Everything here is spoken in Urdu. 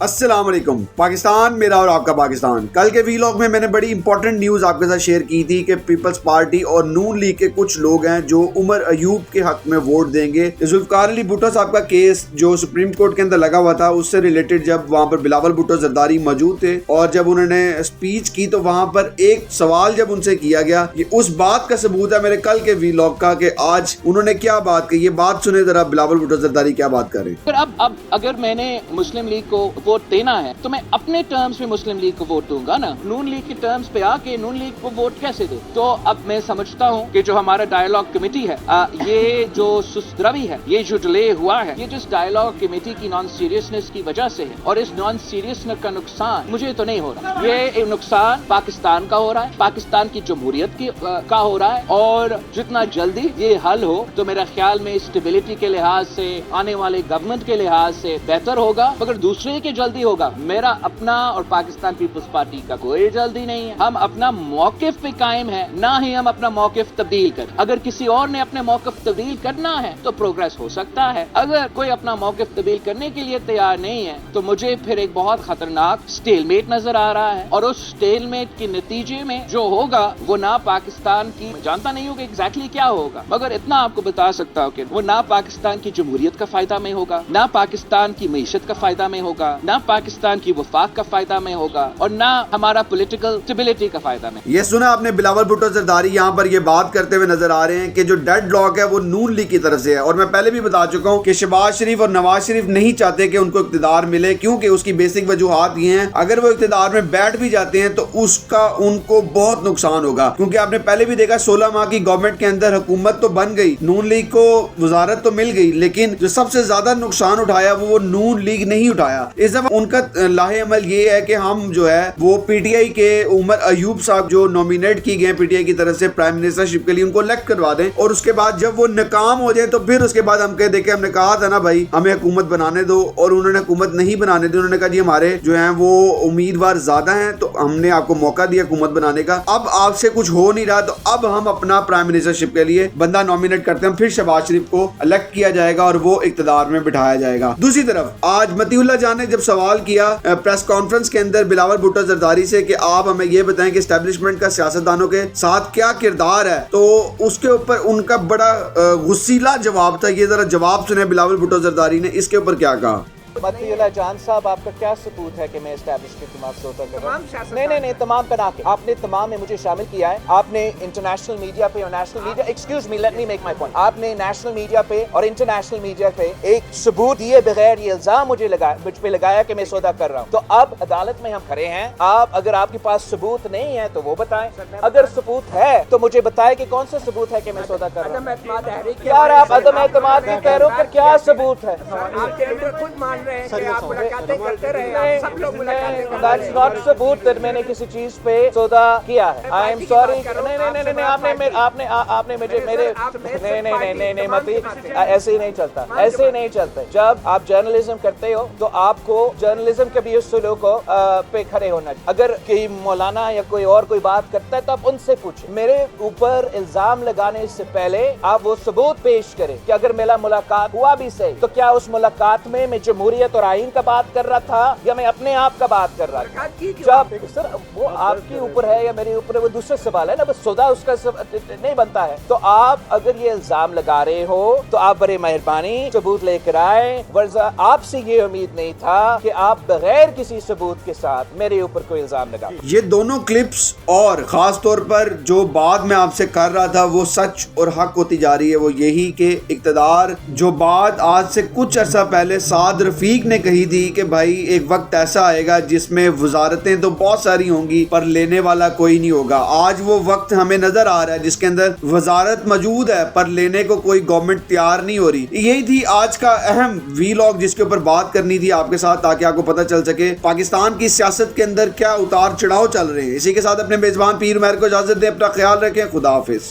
السلام علیکم پاکستان، میرا اور آپ کا پاکستان۔ کل کے ویلاگ میں میں نے بڑی امپورٹنٹ نیوز آپ کے ساتھ شیئر کی تھی کہ پیپلز پارٹی اور نون لیگ کے کچھ لوگ ہیں جو عمر ایوب کے حق میں ووٹ دیں گے۔ ذوالفقار علی بھٹو صاحب کا کیس جو سپریم کورٹ کے اندر لگا ہوا تھا، اس سے ریلیٹڈ جب وہاں پر بلاول بھٹو زرداری موجود تھے اور جب انہوں نے اسپیچ کی تو وہاں پر ایک سوال جب ان سے کیا گیا، یہ اس بات کا ثبوت ہے میرے کل کے ویلاگ کا کہ آج انہوں نے کیا بات کہی۔ یہ بات سنیں ذرا، بلاول بھٹو زرداری کیا بات کر رہے ہیں۔ اب اگر میں نے مسلم لیگ کو ووٹ دینا ہے تو میں اپنے ٹرمز میں مسلم لیگ کو ووٹ دوں گا نا، نون لیگ کے ٹرمز پہ آ کے نون لیگ کو ووٹ کیسے دے؟ تو اب میں سمجھتا ہوں کہ جو ہمارا ڈائیلاگ کمیٹی ہے، یہ جو سست روی ہے، یہ جو ڈیلے ہوا ہے، یہ جس ڈائیلاگ کمیٹی کی نان سیریسنس کی وجہ سے ہے، اور اس نان سیریسنس کا نقصان مجھے تو نہیں ہو رہا، یہ نقصان پاکستان کا ہو رہا ہے، پاکستان کی جمہوریت کا ہو رہا ہے، اور جتنا جلدی یہ حل ہو تو میرا خیال میں اسٹیبلٹی کے لحاظ سے، آنے والے گورنمنٹ کے لحاظ سے بہتر ہوگا۔ مگر دوسرے کے جلدی ہوگا، میرا اپنا اور پاکستان پیپلز پارٹی کا کوئی جلدی نہیں ہے۔ ہم اپنا موقف پہ قائم ہے، نہ ہی ہم اپنا موقف تبدیل کریں۔ اگر کسی اور نے اپنے موقف تبدیل کرنا ہے تو پروگریس ہو سکتا ہے، اگر کوئی اپنا موقف تبدیل کرنے کے لیے تیار نہیں ہے تو مجھے پھر ایک بہت خطرناک سٹیل میٹ نظر آ رہا ہے، اور اس سٹیل میٹ کے نتیجے میں جو ہوگا وہ نہ پاکستان کی، جانتا نہیں ہوں کہ ایگزیکٹلی کیا ہوگا، مگر اتنا آپ کو بتا سکتا ہوں کہ وہ نہ پاکستان کی جمہوریت کا فائدہ میں ہوگا، نہ پاکستان کی معیشت کا فائدہ میں ہوگا، نہ پاکستان کی وفاق کا فائدہ میں ہوگا، اور نہ ہمارا پولیٹیکل اسٹیبلٹی کا فائدہ میں۔ یہ سنا آپ نے، بلاول بھٹو زرداری یہاں پر یہ بات کرتے ہوئے نظر آ رہے ہیں کہ جو ڈیڈ لاک ہے وہ نون لیگ کی طرف سے ہے، اور میں پہلے بھی بتا چکا ہوں کہ شہباز شریف اور نواز شریف نہیں چاہتے کہ ان کو اقتدار ملے، کیونکہ اس کی بیسک وجوہات یہ ہیں اگر وہ اقتدار میں بیٹھ بھی جاتے ہیں تو اس کا ان کو بہت نقصان ہوگا، کیونکہ آپ نے پہلے بھی دیکھا 16 ماہ کی گورنمنٹ کے اندر حکومت تو بن گئی، نون لیگ کو وزارت تو مل گئی، لیکن جو سب سے زیادہ نقصان اٹھایا وہ نون لیگ نہیں اٹھایا۔ اس دفعہ ان کا لاہ عمل یہ ہے کہ ہم جو ہے وہ پی ٹی آئی کے عمر ایوب صاحب جو نومینیٹ کی گئے پی ٹی آئی کی طرف سے پرائم منسٹر شپ کے لیے، ان کو الیکٹ کروا دیں، اور اس کے بعد جب وہ ناکام ہو جائیں تو پھر اس کے بعد ہم کہہ دیکھیں ہم نے کہا تھا نا بھائی ہمیں حکومت بنانے دو، اور انہوں نے حکومت نہیں بنانے دی، انہوں نے کہا جی ہمارے جو ہیں وہ امیدوار زیادہ ہیں تو ہم نے آپ کو موقع دیا حکومت بنانے کا، اب آپ سے کچھ ہو نہیں رہا تو اب ہم اپنا پرائم منسٹر شپ کے لیے بندہ نومینیٹ کرتے ہیں، پھر شہباز شریف کو الیکٹ کیا جائے گا اور وہ اقتدار میں بٹھایا جائے گا۔ دوسری طرف آج متی اللہ جان نے جب سوال کیا پریس کانفرنس کے اندر بلاول بھٹو زرداری سے کہ آپ ہمیں یہ بتائیں کہ اسٹیبلشمنٹ کا سیاستدانوں کے ساتھ کیا کردار ہے، تو اس کے اوپر ان کا بڑا غصیلا جواب تھا۔ یہ ذرا جواب سنیں بلاول بھٹو زرداری نے اس کے اوپر کیا کہا۔ متی اللہ جان صاحب، آپ کا کیا ثبوت ہے کہ میں اسٹیبلشمنٹ کے خلاف سوتا کر رہا ہوں؟ نہیں، تمام بنا کے آپ نے تمام میں مجھے شامل کیا ہے۔ آپ نے انٹرنیشنل میڈیا پہ اور national media, excuse me, let me make my point, آپ نے نیشنل میڈیا پہ اور انٹرنیشنل میڈیا پہ ایک ثبوت دیے بغیر یہ الزام مجھ پہ لگایا کہ میں سودا کر رہا ہوں۔ تو اب عدالت میں ہم کھڑے ہیں، اگر آپ کے پاس ثبوت نہیں ہے تو وہ بتائیں، اگر ثبوت ہے تو مجھے بتائیں کہ کون سا ثبوت ہے کہ میں سودا کر رہا ہوں۔ یار آپ عدم اعتماد بھی کہہ رہے ہو، پھر کیا ثبوت ہے؟ That's not ثبوت that میں نے کسی چیز پہ سودا کیا ہے۔ I am sorry۔ نہیں، آپ نے مجھے نہیں متی، ایسے ہی نہیں چلتا، ایسے ہی نہیں چلتا۔ جب آپ جرنلزم کرتے ہو تو آپ کو جرنلزم کے بھی اس سلوک کو پہ کھڑے ہونا چاہیے۔ اگر کوئی مولانا یا کوئی اور کوئی بات کرتا ہے تو آپ ان سے پوچھیں۔ میرے اوپر الزام لگانے سے پہلے آپ وہ ثبوت پیش کریں کہ اگر میرا ملاقات ہوا بھی صحیح تو کیا اس ملاقات میں جمہوریت اور آئین کا بات کر رہا تھا یا میں اپنے آپ کا بات کر رہا تھا؟ جب سر وہ آپ کے اوپر ہے یا میرے اوپر ہے، وہ دوسرا سوال ہے نا، بس سودا اس کا نہیں بنتا ہے۔ تو آپ اگر یہ الزام لگا رہے ہو تو آپ بڑے مہربانی ثبوت لے کر آئے، ورنہ آپ سے یہ امید نہیں تھا کہ آپ بغیر کسی ثبوت کے ساتھ میرے اوپر کوئی الزام لگا۔ یہ دونوں کلپس اور خاص طور پر جو بات میں آپ سے کر رہا تھا وہ سچ اور حق ہوتی جا رہی ہے، وہ یہی کہ اقتدار، جو بات آج سے کچھ عرصہ پہلے سعد رفیق نے کہی تھی کہ بھائی ایک وقت ایسا آئے گا جس میں وزارتیں تو بہت ساری ہوں گی پر لینے والا کوئی نہیں ہوگا، آج وہ وقت ہمیں نظر آ رہا ہے جس کے اندر وزارت موجود ہے پر لینے کو کوئی گورنمنٹ تیار نہیں ہو رہی۔ یہی تھی آج کا اہم ویلاگ جس کے اوپر بات کرنی تھی آپ کے ساتھ، تاکہ آپ کو پتہ چل سکے پاکستان کی سیاست کے اندر کیا اتار چڑھاؤ چل رہے ہیں۔ اسی کے ساتھ اپنے میزبان پیر مہر کو اجازت دیں، اپنا خیال رکھیں، خدا حافظ۔